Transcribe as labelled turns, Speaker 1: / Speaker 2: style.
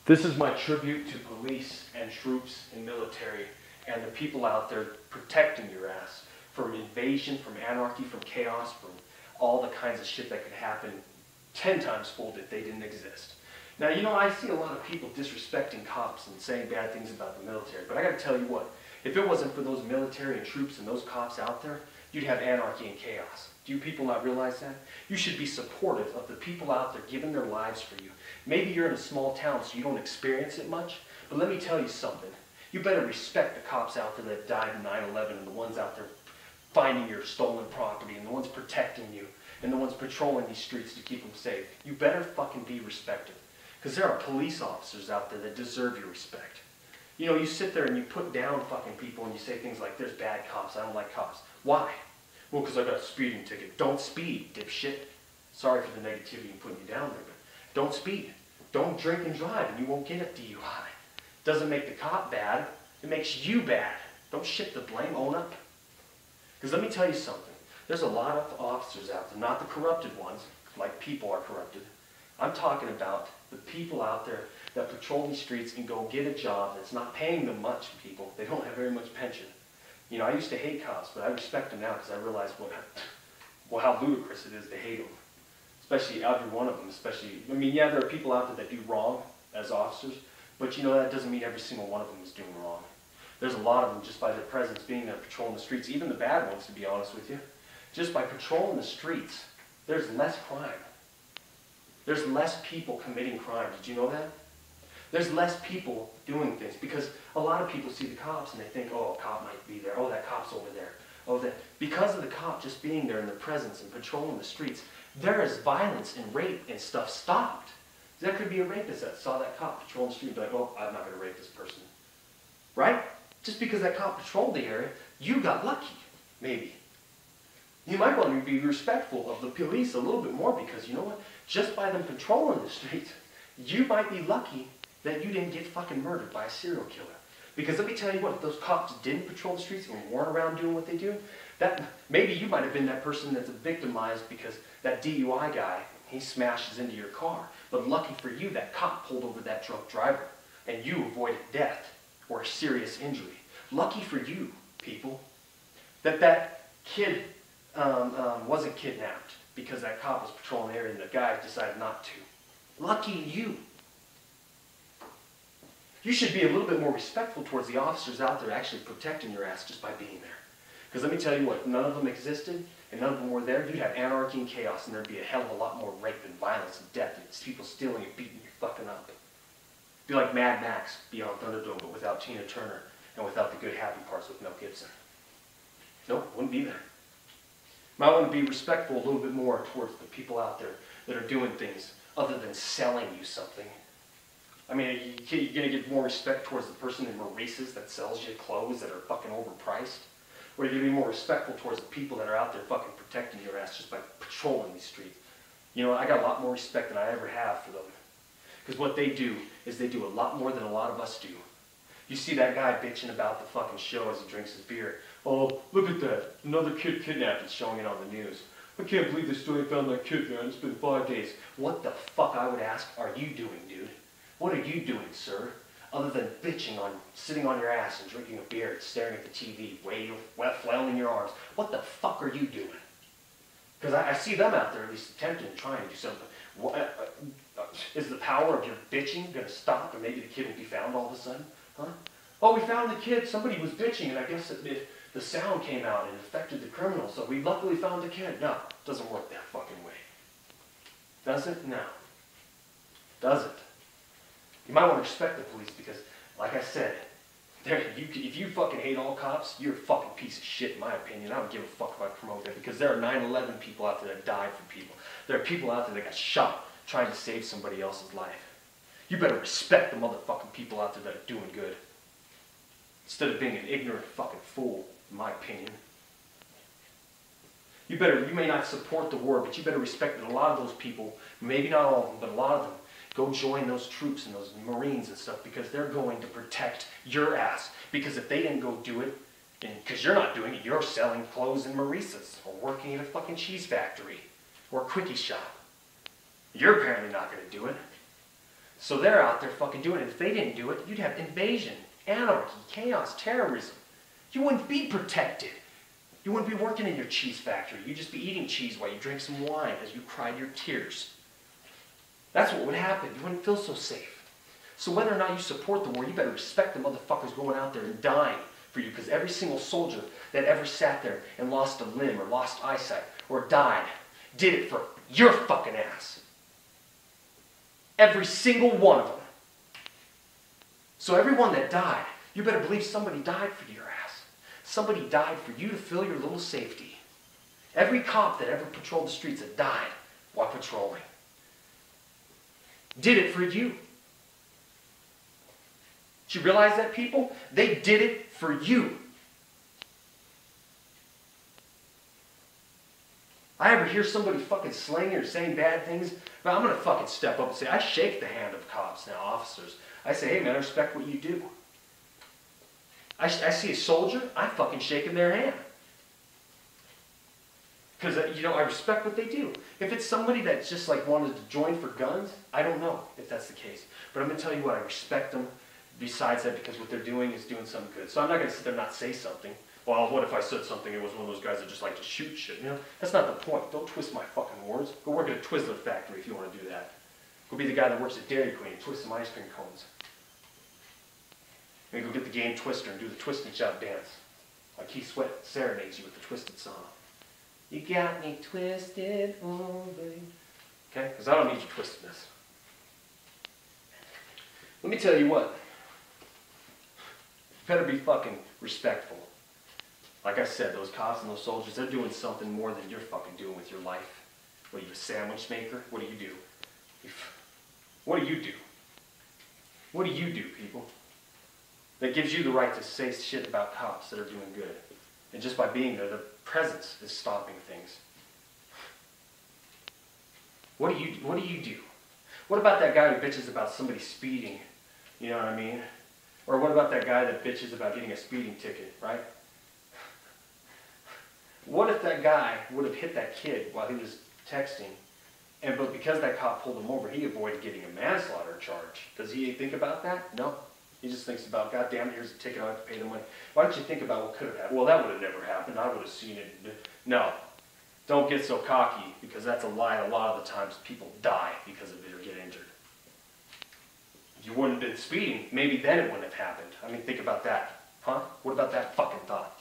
Speaker 1: This is my tribute to police and troops and military and the people out there protecting your ass from invasion, from anarchy, from chaos, from all the kinds of shit that could happen 10 times fold if they didn't exist. Now, you know, I see a lot of people disrespecting cops and saying bad things about the military, but I gotta tell you what, if it wasn't for those military and troops and those cops out there, you'd have anarchy and chaos. Do you people not realize that? You should be supportive of the people out there giving their lives for you. Maybe you're in a small town so you don't experience it much, but let me tell you something. You better respect the cops out there that died in 9/11 and the ones out there finding your stolen property and the ones protecting you and the ones patrolling these streets to keep them safe. You better fucking be respected. Because there are police officers out there that deserve your respect. You know, you sit there and you put down fucking people and you say things like, there's bad cops, I don't like cops. Why? Well, because I got a speeding ticket. Don't speed, dipshit. Sorry for the negativity and putting you down there, but don't speed. Don't drink and drive and you won't get a DUI. Doesn't make the cop bad, it makes you bad. Don't shift the blame, own up. Because let me tell you something. There's a lot of officers out there, not the corrupted ones, like people are corrupted. I'm talking about the people out there that patrol these streets and go get a job that's not paying them much, people. They don't have very much pension. You know, I used to hate cops, but I respect them now because I realize how ludicrous it is to hate them. Especially every one of them, especially, I mean, yeah, there are people out there that do wrong as officers, but you know, that doesn't mean every single one of them is doing wrong. There's a lot of them just by their presence being there patrolling the streets, even the bad ones, to be honest with you. Just by patrolling the streets, there's less crime. There's less people committing crime. Did you know that? There's less people doing things because a lot of people see the cops and they think, oh, a cop might be there. Oh, that cop's over there. Oh, that. Because of the cop just being there in their presence and patrolling the streets, there is violence and rape and stuff stopped. There could be a rapist that saw that cop patrolling the street and be like, oh, I'm not going to rape this person. Right? Just because that cop patrolled the area, you got lucky, maybe. You might want to be respectful of the police a little bit more because, you know what? Just by them patrolling the streets, you might be lucky that you didn't get fucking murdered by a serial killer. Because let me tell you what, if those cops didn't patrol the streets and weren't around doing what they do, that maybe you might have been that person that's victimized because that DUI guy, he smashes into your car. But lucky for you, that cop pulled over that drunk driver and you avoided death or a serious injury. Lucky for you, people, that kid wasn't kidnapped because that cop was patrolling the area and the guy decided not to. Lucky you. You should be a little bit more respectful towards the officers out there actually protecting your ass just by being there. Because let me tell you what, if none of them existed and none of them were there, you'd have anarchy and chaos and there'd be a hell of a lot more rape and violence and death and people stealing and beating you fucking up. It'd be like Mad Max Beyond Thunderdome, but without Tina Turner and without the good happy parts with Mel Gibson. Nope, wouldn't be there. Might want to be respectful a little bit more towards the people out there that are doing things other than selling you something. I mean, you're going to get more respect towards the person in Maurice's that sells you clothes that are fucking overpriced? Or you're going to be more respectful towards the people that are out there fucking protecting your ass just by patrolling these streets? You know, I got a lot more respect than I ever have for them. Because what they do is they do a lot more than a lot of us do. You see that guy bitching about the fucking show as he drinks his beer. Oh, look at that. Another kid kidnapped and showing it on the news. I can't believe they still ain't found that kid, man. It's been 5 days. What the fuck, I would ask, are you doing, dude? What are you doing, sir? Other than bitching on, sitting on your ass and drinking a beer and staring at the TV, flailing your arms. What the fuck are you doing? Because I see them out there at least attempting, trying to do something. Is the power of your bitching going to stop and maybe the kid will be found all of a sudden? Huh? Oh, we found the kid. Somebody was bitching and I guess the sound came out and affected the criminal, so we luckily found the kid. No, it doesn't work that fucking way. Does it? No. Does it? You might want to respect the police because, like I said, if you fucking hate all cops, you're a fucking piece of shit in my opinion. I don't give a fuck if I promote that because there are 9/11 people out there that died for people. There are people out there that got shot trying to save somebody else's life. You better respect the motherfucking people out there that are doing good. Instead of being an ignorant fucking fool, in my opinion. You may not support the war, but you better respect that a lot of those people, maybe not all of them, but a lot of them, go join those troops and those Marines and stuff because they're going to protect your ass. Because if they didn't go do it, because you're not doing it, you're selling clothes in Maurice's or working at a fucking cheese factory or a quickie shop. You're apparently not going to do it. So they're out there fucking doing it. If they didn't do it, you'd have invasion, anarchy, chaos, terrorism. You wouldn't be protected. You wouldn't be working in your cheese factory. You'd just be eating cheese while you drink some wine as you cried your tears. That's what would happen. You wouldn't feel so safe. So whether or not you support the war, you better respect the motherfuckers going out there and dying for you, because every single soldier that ever sat there and lost a limb or lost eyesight or died did it for your fucking ass. Every single one of them. So everyone that died, you better believe somebody died for your ass. Somebody died for you to feel your little safety. Every cop that ever patrolled the streets that died while patrolling did it for you. Did you realize that, people? They did it for you. I ever hear somebody fucking slanging or saying bad things, but I'm going to fucking step up and say, I shake the hand of cops now, officers. I say, hey man, I respect what you do. I see a soldier, I'm fucking shaking their hand. Because, I respect what they do. If it's somebody that's just like wanted to join for guns, I don't know if that's the case. But I'm going to tell you what, I respect them besides that, because what they're doing is doing something good. So I'm not going to sit there and not say something. Well, what if I said something, it was one of those guys that just like to shoot shit, That's not the point. Don't twist my fucking words. Go work at a Twizzler factory if you want to do that. Go be the guy that works at Dairy Queen and twist some ice cream cones. Maybe go get the game Twister and do the twist and shout dance. Like Keith Sweat serenades you with the Twisted song. You got me twisted, oh baby. Okay? Because I don't need your twistedness. Let me tell you what. You better be fucking respectful. Like I said, those cops and those soldiers, they're doing something more than you're fucking doing with your life. What are you, a sandwich maker? What do you do? What do you do? What do you do, people? That gives you the right to say shit about cops that are doing good. And just by being there, their presence is stopping things. What do you do? What about that guy who bitches about somebody speeding? You know what I mean? Or what about that guy that bitches about getting a speeding ticket, right? What if that guy would have hit that kid while he was texting, but because that cop pulled him over, he avoided getting a manslaughter charge? Does he think about that? No. He just thinks about, God damn it, here's a ticket, I have to pay the money. Why don't you think about what could have happened? Well, that would have never happened. I would have seen it. No. Don't get so cocky, because that's a lie. A lot of the times people die because of it or get injured. If you wouldn't have been speeding, maybe then it wouldn't have happened. I mean, think about that. Huh? What about that fucking thought?